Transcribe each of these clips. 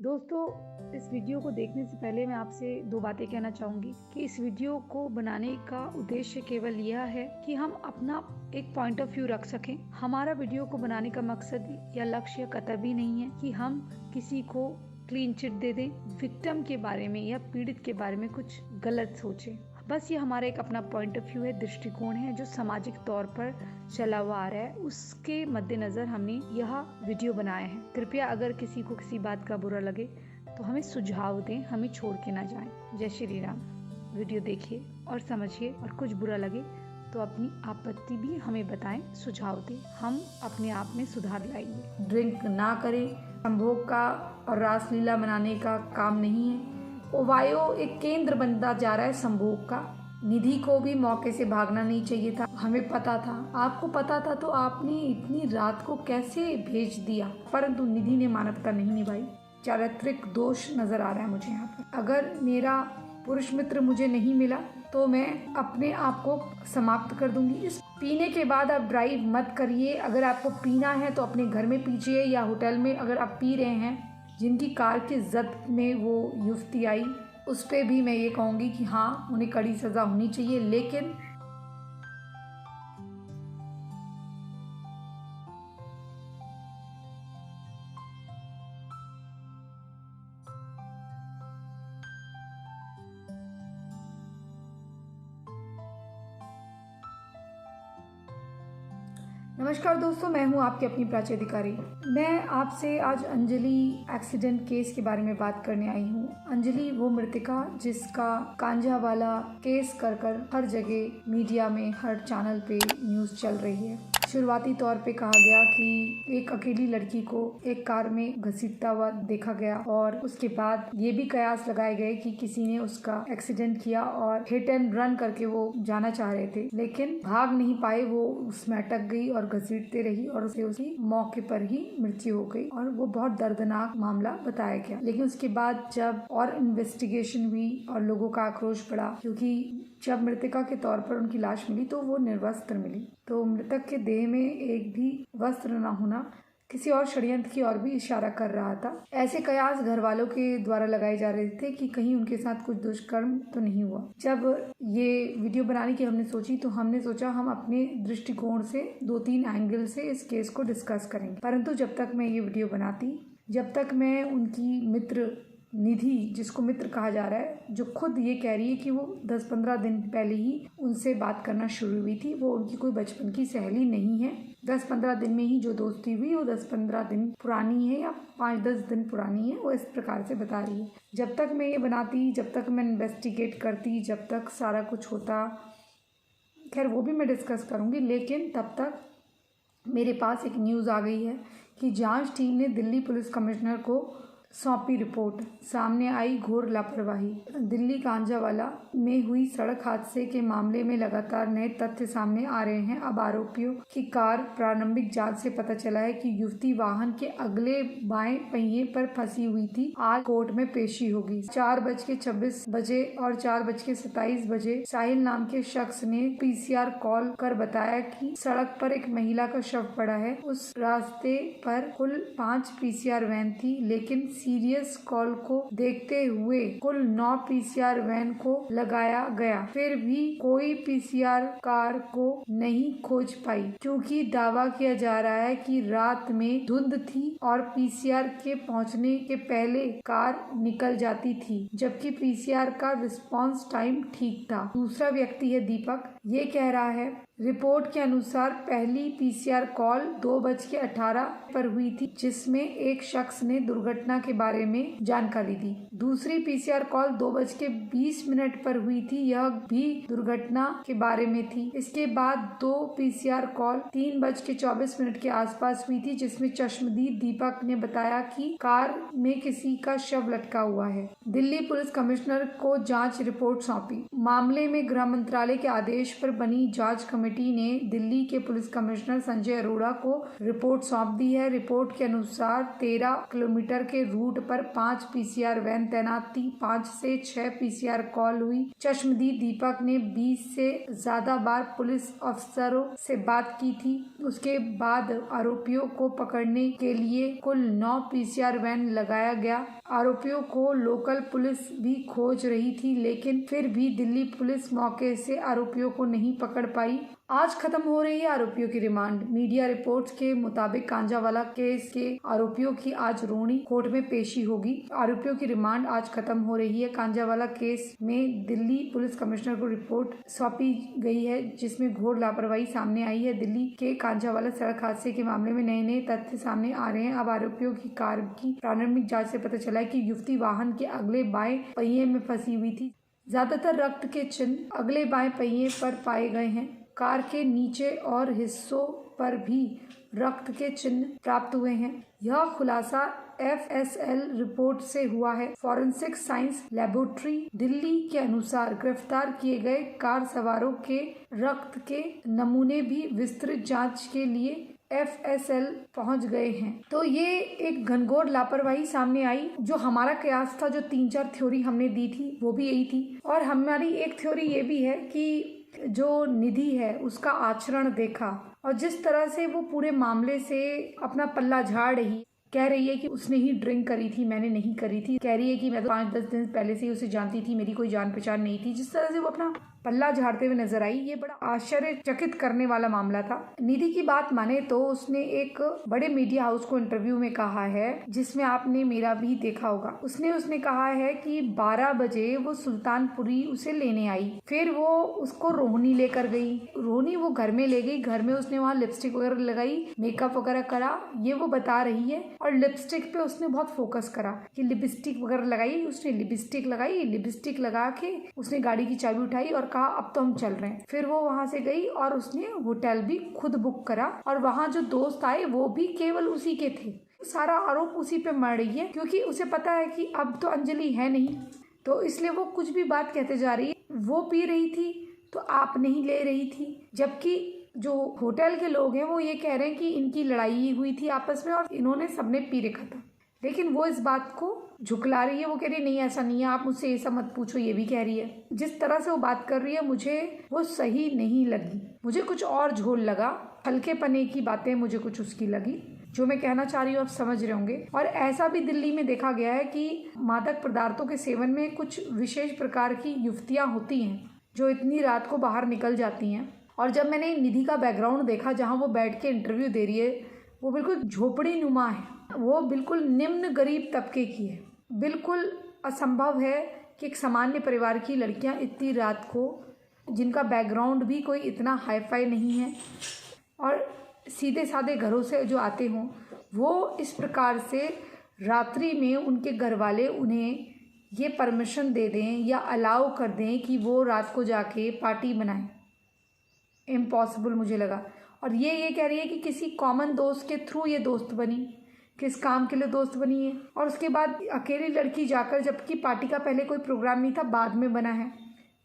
दोस्तों, इस वीडियो को देखने से पहले मैं आपसे दो बातें कहना चाहूँगी कि इस वीडियो को बनाने का उद्देश्य केवल यह है कि हम अपना एक पॉइंट ऑफ व्यू रख सकें। हमारा वीडियो को बनाने का मकसद या लक्ष्य कतई नहीं है कि हम किसी को क्लीन चिट दे दें, विक्टिम के बारे में या पीड़ित के बारे में कुछ गलत सोचें। बस ये हमारा एक अपना पॉइंट ऑफ व्यू है, दृष्टिकोण है जो सामाजिक तौर पर चला हुआ आ रहा है, उसके मद्देनजर हमने यह वीडियो बनाया है। कृपया अगर किसी को किसी बात का बुरा लगे तो हमें सुझाव दें, हमें छोड़ के ना जाएं। जय श्री राम। वीडियो देखिए और समझिए, और कुछ बुरा लगे तो अपनी आपत्ति भी हमें बताएं, सुझाव दें, हम अपने आप में सुधार लाएंगे। ड्रिंक ना करें, संभोग का और रासलीला मनाने का काम नहीं है। ओवायो एक केंद्र बनता जा रहा है संभोग का। निधि को भी मौके से भागना नहीं चाहिए था, हमें पता था, आपको पता था, तो आपने इतनी रात को कैसे भेज दिया? परंतु निधि ने मानवता नहीं निभाई। चारित्रिक दोष नजर आ रहा है मुझे यहाँ पर। अगर मेरा पुरुष मित्र मुझे नहीं मिला तो मैं अपने आप को समाप्त कर दूंगी। इस पीने के बाद आप ड्राइव मत करिए। अगर आपको पीना है तो अपने घर में पीजिए या होटल में। अगर आप पी रहे हैं, जिनकी कार की जब्त में वो युवती आई, उस पर भी मैं ये कहूँगी कि हाँ, उन्हें कड़ी सज़ा होनी चाहिए। लेकिन नमस्कार दोस्तों, मैं हूं आपकी अपनी प्राची अधिकारी। मैं आपसे आज अंजलि एक्सीडेंट केस के बारे में बात करने आई हूं। अंजलि वो मृतका जिसका कांझा वाला केस कर हर जगह मीडिया में, हर चैनल पे न्यूज़ चल रही है। शुरुआती तौर पे कहा गया कि एक अकेली लड़की को एक कार में घसीटता हुआ देखा गया, और उसके बाद ये भी कयास लगाए गए कि किसी ने उसका एक्सीडेंट किया और हिट एंड रन करके वो जाना चाह रहे थे, लेकिन भाग नहीं पाए। वो उसमें अटक गई और घसीटते रही और उसे उसकी मौके पर ही मृत्यु हो गई, और वो बहुत दर्दनाक मामला बताया गया। लेकिन उसके बाद जब और इन्वेस्टिगेशन हुई और लोगों का आक्रोश बढ़ा, क्योंकि जब मृतका के तौर पर उनकी लाश मिली तो वो निर्वस्त्र मिली, तो मृतक के देह में एक भी वस्त्र न होना किसी और षड्यंत्र की ओर भी इशारा कर रहा था। ऐसे कयास घर वालों के द्वारा लगाए जा रहे थे कि कहीं उनके साथ कुछ दुष्कर्म तो नहीं हुआ। जब ये वीडियो बनाने की हमने सोची तो हमने सोचा हम अपने दृष्टिकोण से 2-3 एंगल से इस केस को डिस्कस करेंगे। परंतु जब तक मैं ये वीडियो बनाती, जब तक मैं उनकी मित्र निधि, जिसको मित्र कहा जा रहा है, जो खुद ये कह रही है कि वो 10-15 दिन पहले ही उनसे बात करना शुरू हुई थी, वो उनकी कोई बचपन की सहेली नहीं है। 10-15 दिन में ही जो दोस्ती हुई वो 10-15 दिन पुरानी है या 5-10 दिन पुरानी है, वो इस प्रकार से बता रही है। जब तक मैं ये बनाती, जब तक मैं इन्वेस्टिगेट करती, जब तक सारा कुछ होता, खैर वो भी मैं डिस्कस करूँगी, लेकिन तब तक मेरे पास एक न्यूज़ आ गई है कि जांच टीम ने दिल्ली पुलिस कमिश्नर को सौंपी रिपोर्ट। सामने आई घोर लापरवाही। दिल्ली कांझावाला में हुई सड़क हादसे के मामले में लगातार नए तथ्य सामने आ रहे हैं। अब आरोपियों की कार, प्रारंभिक जांच से पता चला है कि युवती वाहन के अगले बाएं पहिए पर फंसी हुई थी। आज कोर्ट में पेशी होगी। 4:26 बजे और 4:27 बजे साहिल नाम के शख्स ने पीसीआर कॉल कर बताया कि सड़क पर एक महिला का शव पड़ा है। उस रास्ते पर कुल 5 पीसीआर वैन थी, लेकिन सीरियस कॉल को देखते हुए कुल 9 पीसीआर वैन को लगाया गया। फिर भी कोई पीसीआर कार को नहीं खोज पाई, क्योंकि दावा किया जा रहा है कि रात में धुंध थी और पीसीआर के पहुंचने के पहले कार निकल जाती थी, जबकि पीसीआर का रिस्पांस टाइम ठीक था। दूसरा व्यक्ति है दीपक, ये कह रहा है रिपोर्ट के अनुसार पहली पीसीआर कॉल 2:18 पर हुई थी, जिसमें एक शख्स ने दुर्घटना के बारे में जानकारी दी। दूसरी पीसीआर कॉल 2:20 पर हुई थी, यह भी दुर्घटना के बारे में थी। इसके बाद 2 पीसीआर कॉल 3:24 के आसपास हुई थी, जिसमें चश्मदीद दीपक ने बताया कि कार में किसी का शव लटका हुआ है। दिल्ली पुलिस कमिश्नर को जांच रिपोर्ट सौंपी। मामले में गृह मंत्रालय के आदेश पर बनी जांच कमेटी कमेटी ने दिल्ली के पुलिस कमिश्नर संजय अरोड़ा को रिपोर्ट सौंप दी है। रिपोर्ट के अनुसार 13 किलोमीटर के रूट पर 5 पीसीआर वैन तैनात थी। 5 से 6 पीसीआर कॉल हुई। चश्मदीद दीपक ने 20 से ज्यादा बार पुलिस अफसरों से बात की थी। उसके बाद आरोपियों को पकड़ने के लिए कुल 9 पीसीआर वैन लगाया गया। आरोपियों को लोकल पुलिस भी खोज रही थी, लेकिन फिर भी दिल्ली पुलिस मौके से आरोपियों को नहीं पकड़ पाई। आज खत्म हो रही है आरोपियों की रिमांड। मीडिया रिपोर्ट्स के मुताबिक कांजावाला केस के आरोपियों की आज रोहिणी कोर्ट में पेशी होगी। आरोपियों की रिमांड आज खत्म हो रही है। कांजावाला केस में दिल्ली पुलिस कमिश्नर को रिपोर्ट सौंपी गई है, जिसमें घोर लापरवाही सामने आई है। दिल्ली के कांजावाला सड़क हादसे के मामले में नए नए तथ्य सामने आ रहे हैं। अब आरोपियों की कार की प्रारंभिक जाँच से पता चला है कि युवती वाहन के अगले बाएं पहिए में फंसी हुई थी। ज्यादातर रक्त के चिन्ह अगले बाएं पहिए पर पाए गए हैं। कार के नीचे और हिस्सों पर भी रक्त के चिन्ह प्राप्त हुए हैं। यह खुलासा FSL रिपोर्ट से हुआ है। फॉरेंसिक साइंस लेबोरेटरी दिल्ली के अनुसार गिरफ्तार किए गए कार सवारों के रक्त के नमूने भी विस्तृत जांच के लिए FSL पहुंच गए हैं। तो ये एक घनघोर लापरवाही सामने आई। जो हमारा कयास था, जो 3-4 थ्योरी हमने दी थी, वो भी यही थी। और हमारी एक थ्योरी ये भी है कि जो निधि है उसका आचरण देखा और जिस तरह से वो पूरे मामले से अपना पल्ला झाड़ रही, कह रही है कि उसने ही ड्रिंक करी थी, मैंने नहीं करी थी। कह रही है कि मैं तो 5-10 दिन पहले से ही उसे जानती थी, मेरी कोई जान पहचान नहीं थी। जिस तरह से वो अपना पल्ला झाड़ते हुए नजर आई, ये बड़ा आश्चर्यचकित करने वाला मामला था। निधि की बात माने तो उसने एक बड़े मीडिया हाउस को इंटरव्यू में कहा है, जिसमें आपने मेरा भी देखा होगा। उसने कहा है कि 12 बजे वो सुल्तानपुरी उसे लेने आई, फिर वो उसको रोहिणी लेकर गई। रोहिणी वो घर में ले गई, घर में उसने वहाँ लिपस्टिक वगैरह लगाई, मेकअप वगैरह करा, ये वो बता रही है। और लिपस्टिक पे उसने बहुत फोकस करा कि लिपस्टिक वगैरह लगाई। उसने लिपस्टिक लगाई, लिपस्टिक लगा के उसने गाड़ी की चाबी उठाई और कहा अब तो हम चल रहे हैं। फिर वो वहां से गई और उसने होटल भी खुद बुक करा और वहां जो दोस्त आए वो भी केवल उसी के थे। सारा आरोप उसी पे मर रही है, क्योंकि उसे पता है कि अब तो अंजलि है नहीं, तो इसलिए वो कुछ भी बात कहते जा रही है। वो पी रही थी तो आप नहीं ले रही थी, जबकि जो होटल के लोग हैं वो ये कह रहे हैं कि इनकी लड़ाई हुई थी आपस में और इन्होंने सबने पी रखा था। लेकिन वो इस बात को झुकला रही है। वो कह रही है नहीं ऐसा नहीं है, आप मुझसे ये सब मत पूछो, ये भी कह रही है। जिस तरह से वो बात कर रही है मुझे वो सही नहीं लगी। मुझे कुछ और झोल लगा, हल्के पने की बातें मुझे कुछ उसकी लगी। जो मैं कहना चाह रही हूँ आप समझ रहे होंगे। और ऐसा भी दिल्ली में देखा गया है कि मादक पदार्थों के सेवन में कुछ विशेष प्रकार की युवतियाँ होती हैं जो इतनी रात को बाहर निकल जाती हैं। और जब मैंने निधि का बैकग्राउंड देखा, जहाँ वो बैठ के इंटरव्यू दे रही है, वो बिल्कुल झोपड़ी नुमा है। वो बिल्कुल निम्न गरीब तबके की है। बिल्कुल असंभव है कि एक सामान्य परिवार की लड़कियां इतनी रात को, जिनका बैकग्राउंड भी कोई इतना हाई फाई नहीं है और सीधे साधे घरों से जो आते हों, वो इस प्रकार से रात्रि में उनके घर वाले उन्हें ये परमिशन दे दें या अलाउ कर दें कि वो रात को जाके पार्टी बनाएं। इम्पॉसिबल मुझे लगा। और ये कह रही है कि किसी कॉमन दोस्त के थ्रू ये दोस्त बनी, किस काम के लिए दोस्त बनी है। और उसके बाद अकेली लड़की जाकर, जबकि पार्टी का पहले कोई प्रोग्राम नहीं था, बाद में बना है,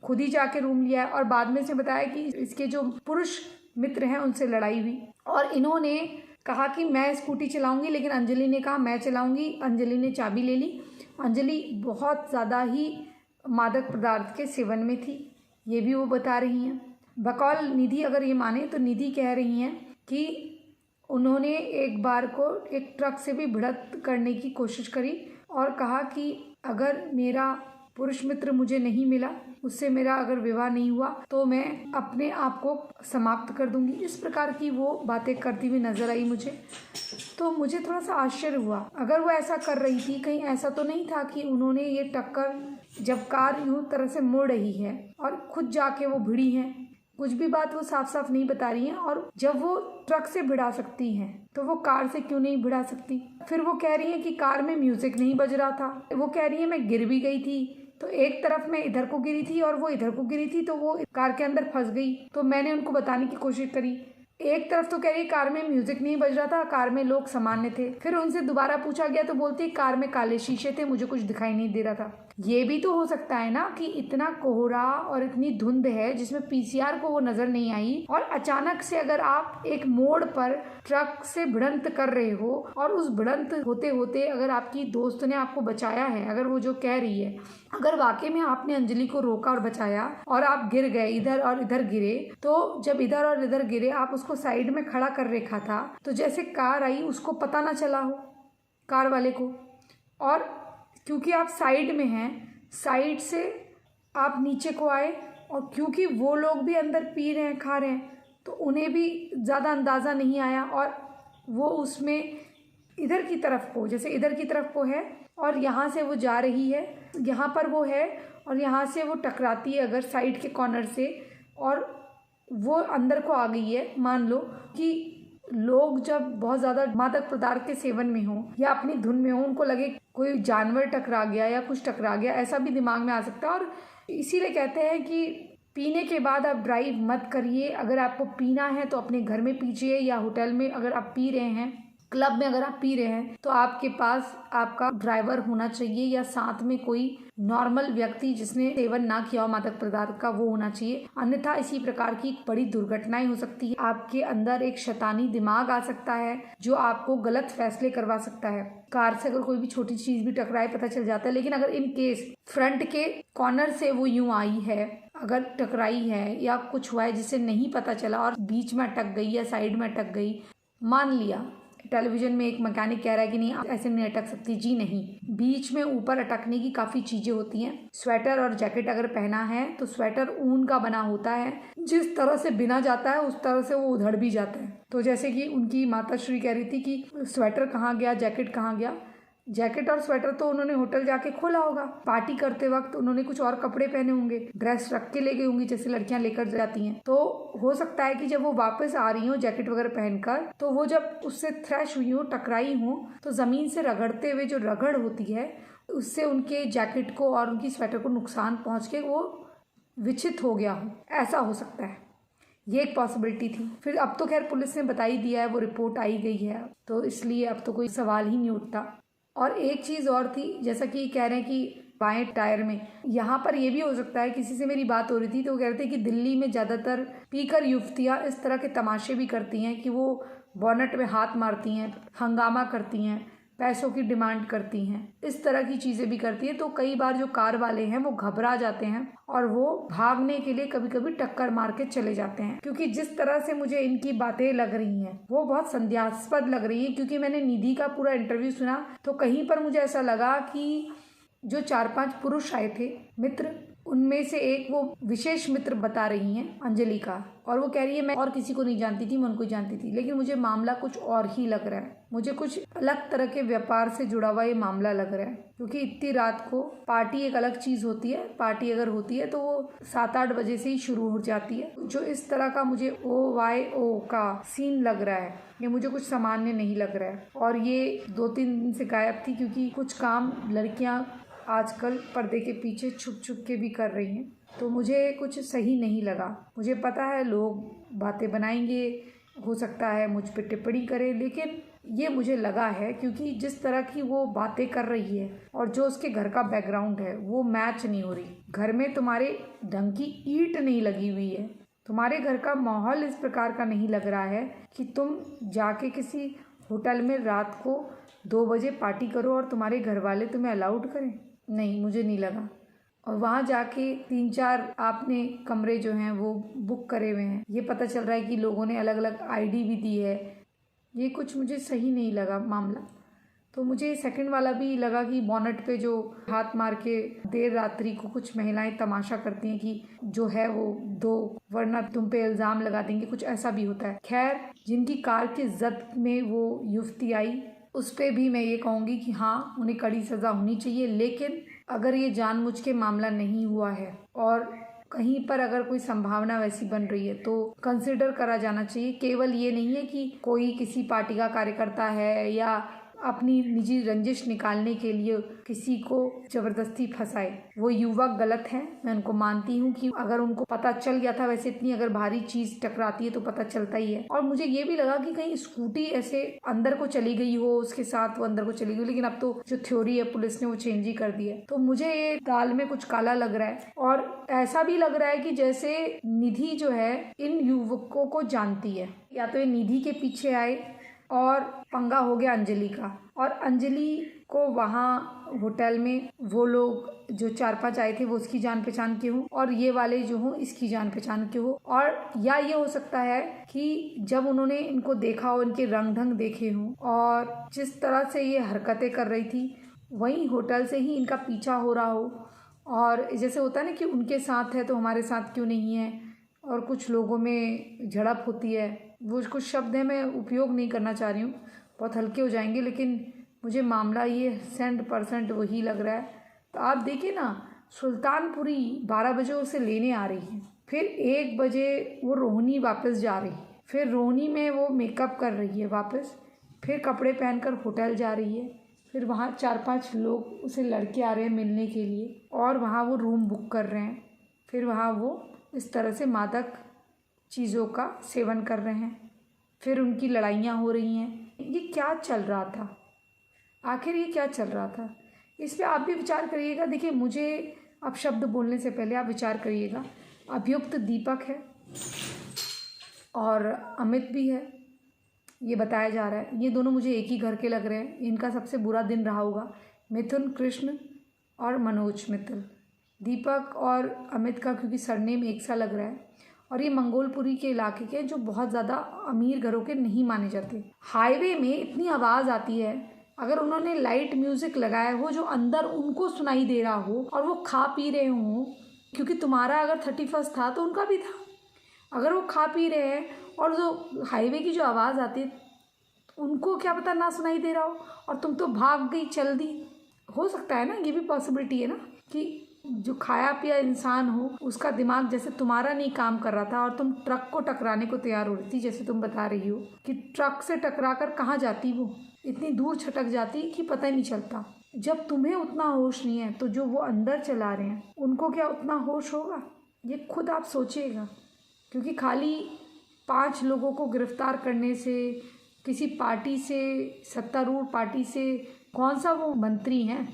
खुद ही जाके रूम लिया है और बाद में से बताया कि इसके जो पुरुष मित्र हैं उनसे लड़ाई हुई। और इन्होंने कहा कि मैं स्कूटी चलाऊंगी, लेकिन अंजलि ने कहा मैं चलाऊंगी। अंजलि ने चाबी ले ली। अंजलि बहुत ज़्यादा ही मादक पदार्थ के सेवन में थी, ये भी वो बता रही हैं। बकौल निधि अगर ये माने तो निधि कह रही हैं कि उन्होंने एक बार को एक ट्रक से भी भिड़ंत करने की कोशिश करी और कहा कि अगर मेरा पुरुष मित्र मुझे नहीं मिला, उससे मेरा अगर विवाह नहीं हुआ तो मैं अपने आप को समाप्त कर दूंगी। इस प्रकार की वो बातें करती हुई नजर आई मुझे। तो मुझे थोड़ा सा आश्चर्य हुआ। अगर वो ऐसा कर रही थी, कहीं ऐसा तो नहीं था कि उन्होंने ये टक्कर, जब कार यूं तरह से मुड़ रही है और खुद जाके वो भिड़ी हैं, कुछ भी बात वो साफ साफ नहीं बता रही हैं। और जब वो ट्रक से भिड़ा सकती हैं तो वो कार से क्यों नहीं भिड़ा सकती। फिर वो कह रही हैं कि कार में म्यूजिक नहीं बज रहा था। वो कह रही है मैं गिर भी गई थी, तो एक तरफ मैं इधर को गिरी थी और वो इधर को गिरी थी, तो वो कार के अंदर फंस गई। तो मैंने उनको बताने की कोशिश करी। एक तरफ तो कह रही कार में म्यूजिक नहीं बज रहा था, कार में लोग सामान्य थे। फिर उनसे दोबारा पूछा गया तो बोलती कार में काले शीशे थे, मुझे कुछ दिखाई नहीं दे रहा था। ये भी तो हो सकता है ना कि इतना कोहरा और इतनी धुंध है जिसमें पीसीआर को वो नजर नहीं आई, और अचानक से अगर आप एक मोड़ पर ट्रक से भिड़ंत कर रहे हो और उस भिड़ंत होते होते अगर आपकी दोस्त ने आपको बचाया है, अगर वो जो कह रही है, अगर वाकई में आपने अंजलि को रोका और बचाया और आप गिर गए, इधर और इधर गिरे, तो जब इधर और इधर गिरे आप उसको साइड में खड़ा कर रखा था, तो जैसे कार आई उसको पता ना चला हो कार वाले को, और क्योंकि आप साइड में हैं, साइड से आप नीचे को आए, और क्योंकि वो लोग भी अंदर पी रहे हैं खा रहे हैं तो उन्हें भी ज़्यादा अंदाज़ा नहीं आया, और वो उसमें इधर की तरफ को, जैसे इधर की तरफ को है और यहाँ से वो जा रही है, यहाँ पर वो है और यहाँ से वो टकराती है अगर साइड के कॉर्नर से, और वो अंदर को आ गई है। मान लो कि लोग जब बहुत ज़्यादा मादक पदार्थ के सेवन में हो या अपनी धुन में हो, उनको लगे कोई जानवर टकरा गया या कुछ टकरा गया, ऐसा भी दिमाग में आ सकता है। और इसीलिए कहते हैं कि पीने के बाद आप ड्राइव मत करिए। अगर आपको पीना है तो अपने घर में पीजिए, या होटल में अगर आप पी रहे हैं, क्लब में अगर आप पी रहे हैं, तो आपके पास आपका ड्राइवर होना चाहिए या साथ में कोई नॉर्मल व्यक्ति जिसने सेवन ना किया हो मादक पदार्थ का, वो होना चाहिए। अन्यथा इसी प्रकार की बड़ी दुर्घटनाएं हो सकती है। आपके अंदर एक शैतानी दिमाग आ सकता है जो आपको गलत फैसले करवा सकता है। कार से अगर कोई भी छोटी चीज भी टकराए पता चल जाता है, लेकिन अगर इन केस फ्रंट के कॉर्नर से वो यूं आई है, अगर टकराई है या कुछ हुआ है जिससे नहीं पता चला और बीच में अटक गई या साइड में अटक गई, मान लिया टेलीविजन में एक मैकेनिक कह रहा है कि नहीं ऐसे नहीं अटक सकती, जी नहीं, बीच में ऊपर अटकने की काफ़ी चीज़ें होती हैं। स्वेटर और जैकेट अगर पहना है तो स्वेटर ऊन का बना होता है, जिस तरह से बिना जाता है उस तरह से वो उधड़ भी जाता है। तो जैसे कि उनकी माता श्री कह रही थी कि स्वेटर कहाँ गया, जैकेट कहाँ गया, जैकेट और स्वेटर तो उन्होंने होटल जाके खोला होगा, पार्टी करते वक्त उन्होंने कुछ और कपड़े पहने होंगे, ड्रेस रख के ले गई होंगी जैसे लड़कियां लेकर जाती हैं। तो हो सकता है कि जब वो वापस आ रही हो जैकेट वगैरह पहनकर, तो वो जब उससे थ्रैश हुई हो, टकराई हो, तो जमीन से रगड़ते हुए जो रगड़ होती है उससे उनके जैकेट को और उनकी स्वेटर को नुकसान पहुंच के वो विचित हो गया हो, ऐसा हो सकता है। ये एक पॉसिबिलिटी थी। फिर अब तो खैर पुलिस ने बता ही दिया है, वो रिपोर्ट आई गई है, तो इसलिए अब तो कोई सवाल ही नहीं उठता। और एक चीज़ और थी, जैसा कि कह रहे हैं कि बाएं टायर में, यहाँ पर ये भी हो सकता है, किसी से मेरी बात हो रही थी तो वो कह रहे थे कि दिल्ली में ज़्यादातर पीकर युवतियाँ इस तरह के तमाशे भी करती हैं कि वो बोनट में हाथ मारती हैं, हंगामा करती हैं, पैसों की डिमांड करती हैं, इस तरह की चीज़ें भी करती हैं। तो कई बार जो कार वाले हैं वो घबरा जाते हैं और वो भागने के लिए कभी कभी टक्कर मार के चले जाते हैं, क्योंकि जिस तरह से मुझे इनकी बातें लग रही हैं वो बहुत संदेहास्पद लग रही हैं। क्योंकि मैंने निधि का पूरा इंटरव्यू सुना तो कहीं पर मुझे ऐसा लगा कि जो 4-5 पुरुष आए थे मित्र, उनमें से एक वो विशेष मित्र बता रही हैं अंजलि का, और वो कह रही है मैं और किसी को नहीं जानती थी, मैं उनको जानती थी, लेकिन मुझे मामला कुछ और ही लग रहा है, मुझे कुछ अलग तरह के व्यापार से जुड़ा हुआ ये मामला लग रहा है। क्योंकि इतनी रात को पार्टी एक अलग चीज़ होती है, पार्टी अगर होती है तो वो 7-8 बजे से ही शुरू हो जाती है। जो इस तरह का मुझे OYO का सीन लग रहा है, ये मुझे कुछ सामान्य नहीं लग रहा है। और ये 2-3 दिन से गायब थी, क्योंकि कुछ काम लड़कियां आजकल पर्दे के पीछे छुप छुप के भी कर रही हैं, तो मुझे कुछ सही नहीं लगा। मुझे पता है लोग बातें बनाएंगे, हो सकता है मुझ पे टिप्पणी करें, लेकिन ये मुझे लगा है क्योंकि जिस तरह की वो बातें कर रही है और जो उसके घर का बैकग्राउंड है वो मैच नहीं हो रही। घर में तुम्हारे ढंग की ईंट नहीं लगी हुई है, तुम्हारे घर का माहौल इस प्रकार का नहीं लग रहा है कि तुम जाके किसी होटल में रात को 2 बजे पार्टी करो और तुम्हारे घर वाले तुम्हें अलाउड करें। नहीं, मुझे नहीं लगा। और वहाँ जाके 3-4 आपने कमरे जो हैं वो बुक करे हुए हैं, ये पता चल रहा है कि लोगों ने अलग अलग ID भी दी है। ये कुछ मुझे सही नहीं लगा मामला। तो मुझे सेकंड वाला भी लगा कि बोनट पे जो हाथ मार के देर रात्रि को कुछ महिलाएं तमाशा करती हैं कि जो है वो दो, वरना तुम पे इल्ज़ाम लगा देंगे, कुछ ऐसा भी होता है। खैर, जिनकी कार की जब्त में वो युवती आई उस पर भी मैं ये कहूँगी कि हाँ, उन्हें कड़ी सज़ा होनी चाहिए। लेकिन अगर ये जानबूझ के मामला नहीं हुआ है और कहीं पर अगर कोई संभावना वैसी बन रही है तो कंसिडर करा जाना चाहिए। केवल ये नहीं है कि कोई किसी पार्टी का कार्यकर्ता है या अपनी निजी रंजिश निकालने के लिए किसी को जबरदस्ती फंसाए। वो युवक गलत है, मैं उनको मानती हूँ कि अगर उनको पता चल गया था, वैसे इतनी अगर भारी चीज टकराती है तो पता चलता ही है। और मुझे ये भी लगा कि कहीं स्कूटी ऐसे अंदर को चली गई हो, उसके साथ वो अंदर को चली गई, लेकिन अब तो जो थ्योरी है पुलिस ने वो चेंज ही कर दी है। तो मुझे ये दाल में कुछ काला लग रहा है और ऐसा भी लग रहा है कि जैसे निधि जो है इन युवकों को जानती है, या तो ये निधि के पीछे आए और पंगा हो गया अंजलि का, और अंजलि को वहाँ होटल में वो लोग जो 4-5 आए थे वो उसकी जान पहचान के हों और ये वाले जो हों इसकी जान पहचान के हो। और या ये हो सकता है कि जब उन्होंने इनको देखा हो, इनके रंग ढंग देखे हों और जिस तरह से ये हरकतें कर रही थी वहीं होटल से ही इनका पीछा हो रहा हो। और जैसे होता है ना कि उनके साथ है तो हमारे साथ क्यों नहीं है, और कुछ लोगों में झड़प होती है। वो कुछ शब्द है, मैं उपयोग नहीं करना चाह रही हूँ, बहुत हल्के हो जाएंगे, लेकिन मुझे मामला ये 100% वही लग रहा है। तो आप देखिए ना, सुल्तानपुरी 12 बजे उसे लेने आ रही है, फिर 1 बजे वो रोहिणी वापस जा रही है, फिर रोहिणी में वो मेकअप कर रही है वापस, फिर कपड़े पहनकर होटल जा रही है, फिर वहाँ 4-5 लोग उसे लड़के आ रहे हैं मिलने के लिए और वहाँ वो रूम बुक कर रहे हैं, फिर वहाँ वो इस तरह से मादक चीज़ों का सेवन कर रहे हैं, फिर उनकी लड़ाइयाँ हो रही हैं। ये क्या चल रहा था, आखिर ये क्या चल रहा था, इस पर आप भी विचार करिएगा। देखिए, मुझे अब शब्द बोलने से पहले आप विचार करिएगा। अभियुक्त दीपक है और अमित भी है, ये बताया जा रहा है। ये दोनों मुझे एक ही घर के लग रहे हैं। इनका सबसे बुरा दिन रहा होगा, मिथुन कृष्ण और मनोज मित्तल। दीपक और अमित का क्योंकि सरनेम एक सा लग रहा है, और ये मंगोलपुरी के इलाके के जो बहुत ज़्यादा अमीर घरों के नहीं माने जाते। हाईवे में इतनी आवाज़ आती है, अगर उन्होंने लाइट म्यूज़िक लगाया हो जो अंदर उनको सुनाई दे रहा हो और वो खा पी रहे हों, क्योंकि तुम्हारा अगर 31 था तो उनका भी था, अगर वो खा पी रहे हैं और जो हाईवे की जो आवाज़ आती है उनको क्या पता ना सुनाई दे रहा हो और तुम तो भाग गई, चल दी। हो सकता है ना, ये भी पॉसिबिलिटी है ना कि जो खाया पिया इंसान हो उसका दिमाग जैसे तुम्हारा नहीं काम कर रहा था और तुम ट्रक को टकराने को तैयार हो रही थी, जैसे तुम बता रही हो कि ट्रक से टकरा कर कहाँ जाती, वो इतनी दूर छटक जाती कि पता ही नहीं चलता। जब तुम्हें उतना होश नहीं है तो जो वो अंदर चला रहे हैं उनको क्या उतना होश होगा, ये खुद आप सोचिएगा। क्योंकि खाली 5 लोगों को गिरफ्तार करने से, किसी पार्टी से, सत्तारूढ़ पार्टी से, कौन सा वो मंत्री हैं,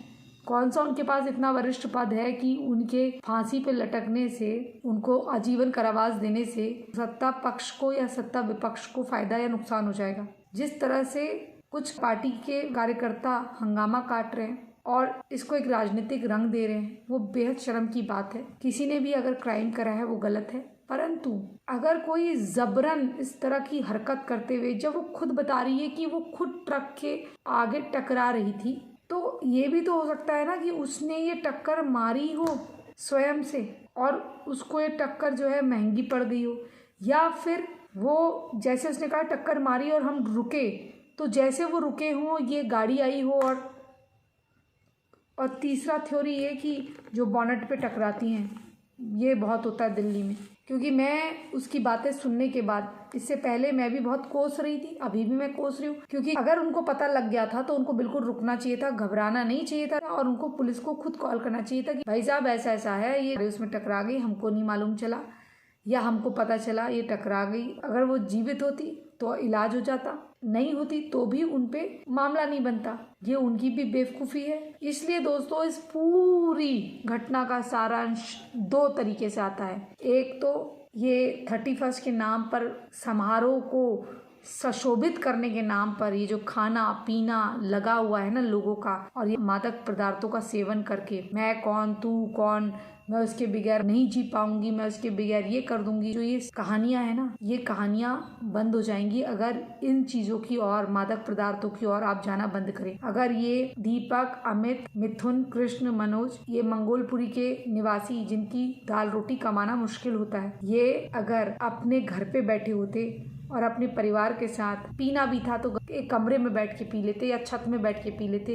कौन सा उनके पास इतना वरिष्ठ पद है कि उनके फांसी पे लटकने से, उनको आजीवन कारावास देने से सत्ता पक्ष को या सत्ता विपक्ष को फायदा या नुकसान हो जाएगा। जिस तरह से कुछ पार्टी के कार्यकर्ता हंगामा काट रहे हैं और इसको एक राजनीतिक रंग दे रहे हैं, वो बेहद शर्म की बात है। किसी ने भी अगर क्राइम करा है वो गलत है, परंतु अगर कोई जबरन इस तरह की हरकत करते हुए, जब वो खुद बता रही है कि वो खुद ट्रक के आगे टकरा रही थी, तो ये भी तो हो सकता है ना कि उसने ये टक्कर मारी हो स्वयं से और उसको ये टक्कर जो है महंगी पड़ गई हो, या फिर वो जैसे उसने कहा टक्कर मारी और हम रुके, तो जैसे वो रुके हों ये गाड़ी आई हो। और तीसरा थ्योरी ये कि जो बॉनेट पे टकराती हैं, ये बहुत होता है दिल्ली में। क्योंकि मैं उसकी बातें सुनने के बाद, इससे पहले मैं भी बहुत कोस रही थी, अभी भी मैं कोस रही हूँ, क्योंकि अगर उनको पता लग गया था तो उनको बिल्कुल रुकना चाहिए था, घबराना नहीं चाहिए था और उनको पुलिस को खुद कॉल करना चाहिए था कि भाई साहब ऐसा ऐसा है, ये उसमें टकरा गई, हमको नहीं मालूम चला या हमको पता चला ये टकरा गई। अगर वो जीवित होती तो इलाज हो जाता, नहीं होती तो भी उन पे मामला नहीं बनता। ये उनकी भी बेवकूफ़ी है। इसलिए दोस्तों, इस पूरी घटना का सारांश 2 तरीके से आता है। एक तो ये 31 के नाम पर, समारोह को सशोभित करने के नाम पर ये जो खाना पीना लगा हुआ है ना लोगों का, और ये मादक पदार्थों का सेवन करके, मैं कौन तू कौन, मैं उसके बगैर नहीं जी पाऊंगी, मैं उसके बगैर ये कर दूंगी, जो ये कहानियां है ना, ये कहानियां बंद हो जाएंगी अगर इन चीज़ों की और मादक पदार्थों की ओर आप जाना बंद करें। अगर ये दीपक, अमित, मिथुन, कृष्ण, मनोज, ये मंगोलपुरी के निवासी जिनकी दाल रोटी कमाना मुश्किल होता है, ये अगर अपने घर पे बैठे होते और अपने परिवार के साथ, पीना भी था तो एक कमरे में बैठ के पी लेते या छत में बैठ के पी लेते,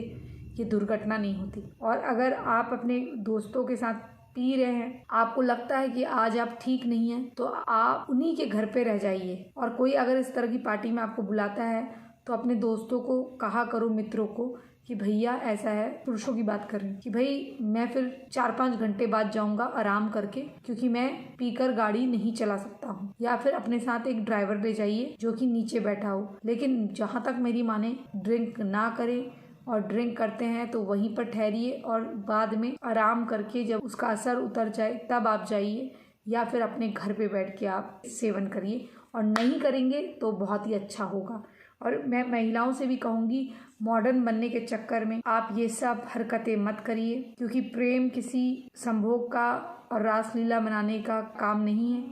ये दुर्घटना नहीं होती। और अगर आप अपने दोस्तों के साथ पी रहे हैं, आपको लगता है कि आज आप ठीक नहीं हैं, तो आप उन्हीं के घर पे रह जाइए। और कोई अगर इस तरह की पार्टी में आपको बुलाता है तो अपने दोस्तों को कहा करो, मित्रों को, कि भैया ऐसा है, पुरुषों की बात कर रही हूँ, कि भाई मैं फिर 4-5 घंटे बाद जाऊंगा आराम करके, क्योंकि मैं पीकर गाड़ी नहीं चला सकता हूँ। या फिर अपने साथ एक ड्राइवर ले जाइए जो कि नीचे बैठा हो, लेकिन जहाँ तक मेरी माने ड्रिंक ना करे, और ड्रिंक करते हैं तो वहीं पर ठहरिए और बाद में आराम करके जब उसका असर उतर जाए तब आप जाइए, या फिर अपने घर पे बैठ के आप सेवन करिए। और नहीं करेंगे तो बहुत ही अच्छा होगा। और मैं महिलाओं से भी कहूँगी, मॉडर्न बनने के चक्कर में आप ये सब हरकतें मत करिए, क्योंकि प्रेम किसी संभोग का और रासलीला मनाने का काम नहीं है।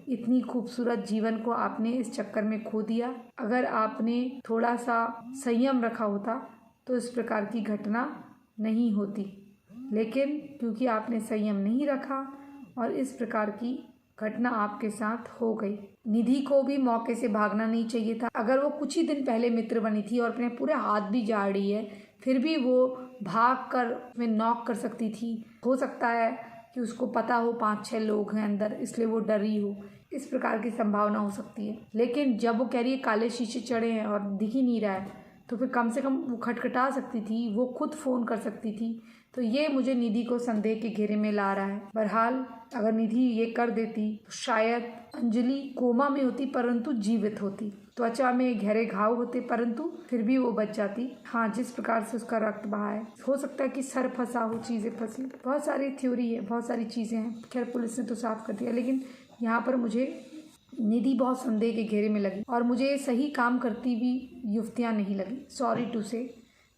इतनी खूबसूरत जीवन को आपने इस चक्कर में खो दिया। अगर आपने थोड़ा सा संयम रखा होता तो इस प्रकार की घटना नहीं होती, लेकिन क्योंकि आपने संयम नहीं रखा और इस प्रकार की घटना आपके साथ हो गई। निधि को भी मौके से भागना नहीं चाहिए था। अगर वो कुछ ही दिन पहले मित्र बनी थी और अपने पूरे हाथ भी झाड़ी है, फिर भी वो भाग कर में नॉक कर सकती थी। हो सकता है कि उसको पता हो 5-6 लोग हैं अंदर, इसलिए वो डरी हो, इस प्रकार की संभावना हो सकती है। लेकिन जब वो कह रही है काले शीशे चढ़े हैं और दिख ही नहीं रहा है, तो फिर कम से कम वो खटखटा सकती थी, वो खुद फ़ोन कर सकती थी। तो ये मुझे निधि को संदेह के घेरे में ला रहा है। बहरहाल अगर निधि ये कर देती तो शायद अंजलि कोमा में होती परंतु जीवित होती, त्वचा में गहरे घाव होते परंतु फिर भी वो बच जाती। हाँ, जिस प्रकार से उसका रक्त बहा है, हो सकता है कि सर फंसा हो, चीज़ें फंसी, बहुत सारी थ्योरी है, बहुत सारी चीज़ें हैं। खैर पुलिस ने तो साफ कर दिया, लेकिन यहाँ पर मुझे निधि बहुत संदेह के घेरे में लगी और मुझे सही काम करती हुई युवतियाँ नहीं लगी। सॉरी टू से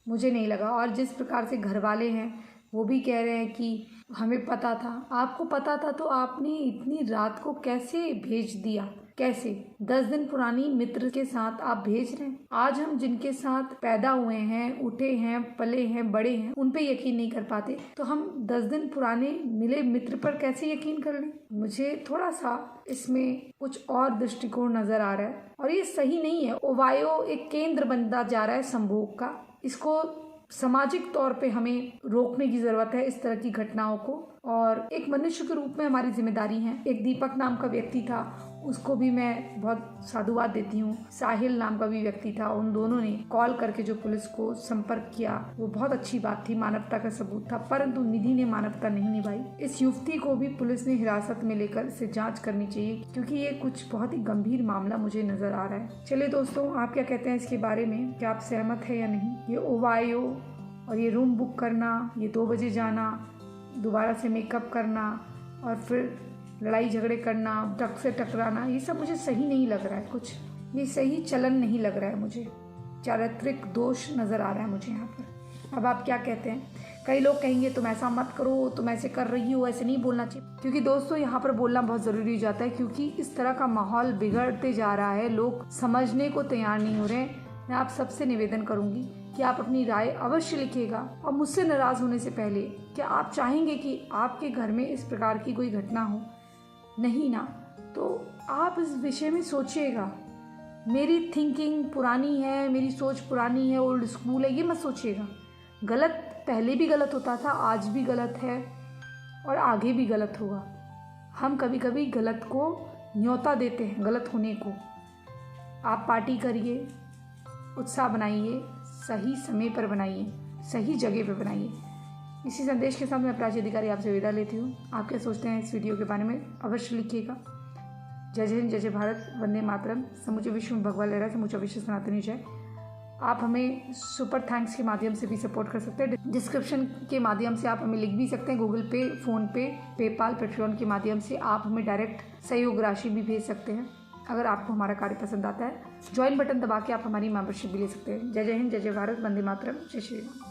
मुझे नहीं लगा। और जिस प्रकार से घर वाले हैं वो भी कह रहे हैं कि हमें पता था। आपको पता था तो आपने इतनी रात को कैसे भेज दिया? कैसे? 10 दिन पुरानी मित्र के साथ आप भेज रहे हैं। आज हम जिनके साथ पैदा हुए हैं, उठे हैं, पले हैं, बड़े हैं, उन पे यकीन नहीं कर पाते, तो हम 10 दिन पुराने मिले मित्र पर कैसे यकीन कर लें? मुझे थोड़ा सा इसमें कुछ और दृष्टिकोण नजर आ रहा है और ये सही नहीं है। ओवायो एक केंद्र बनता जा रहा है संभोग का। इसको सामाजिक तौर पे हमें रोकने की ज़रूरत है, इस तरह की घटनाओं को। और एक मनुष्य के रूप में हमारी जिम्मेदारी है। एक दीपक नाम का व्यक्ति था, उसको भी मैं बहुत साधुवाद देती हूँ। साहिल नाम का भी व्यक्ति था, उन दोनों ने कॉल करके जो पुलिस को संपर्क किया वो बहुत अच्छी बात थी, मानवता का सबूत था। परंतु निधि ने मानवता नहीं निभाई। इस युवती को भी पुलिस ने हिरासत में लेकर इसे जाँच करनी चाहिए, क्योंकि ये कुछ बहुत ही गंभीर मामला मुझे नजर आ रहा है। चलिए दोस्तों, आप क्या कहते हैं इसके बारे में? क्या आप सहमत है या नहीं? ये ओवायो और ये रूम बुक करना, ये 2 बजे जाना, दोबारा से मेकअप करना और फिर लड़ाई झगड़े करना, ट्रक से टकराना, ये सब मुझे सही नहीं लग रहा है। कुछ ये सही चलन नहीं लग रहा है मुझे। चारित्रिक दोष नज़र आ रहा है मुझे यहाँ पर। अब आप क्या कहते हैं? कई लोग कहेंगे तुम ऐसा मत करो, तुम ऐसे कर रही हो, ऐसे नहीं बोलना चाहिए। क्योंकि दोस्तों यहाँ पर बोलना बहुत ज़रूरी हो जाता है, क्योंकि इस तरह का माहौल बिगड़ते जा रहा है, लोग समझने को तैयार नहीं हो रहे। मैं आप सबसे निवेदन करूँगी कि आप अपनी राय अवश्य लिखिएगा और मुझसे नाराज़ होने से पहले क्या आप चाहेंगे कि आपके घर में इस प्रकार की कोई घटना हो? नहीं ना, तो आप इस विषय में सोचिएगा। मेरी थिंकिंग पुरानी है, मेरी सोच पुरानी है, ओल्ड स्कूल है, ये मत सोचिएगा। गलत पहले भी गलत होता था, आज भी गलत है और आगे भी गलत होगा। हम कभी कभी गलत को न्योता देते हैं, गलत होने को। आप पार्टी करिए, उत्साह बनाइए, सही समय पर बनाइए, सही जगह पर बनाइए। इसी संदेश के साथ मैं प्राची अधिकारी आपसे विदा लेती हूँ। आप क्या सोचते हैं इस वीडियो के बारे में अवश्य लिखिएगा। जय हिंद, जय भारत, वंदे मातरम। समूचे विश्व में भगवा लहरा, समूचा विश्व सनातनी जय। आप हमें सुपर थैंक्स के माध्यम से भी सपोर्ट कर सकते हैं। डिस्क्रिप्शन के माध्यम से आप हमें लिख भी सकते हैं। गूगल पे, फ़ोन पे, पेपाल, पेट्रियन के माध्यम से आप हमें डायरेक्ट सहयोग राशि भी भेज सकते हैं। अगर आपको हमारा कार्य पसंद आता है, ज्वाइन बटन दबा के आप हमारी मेंबरशिप भी ले सकते हैं। जय हिंद, जय भारत, वंदे मातरम, जय श्री राम।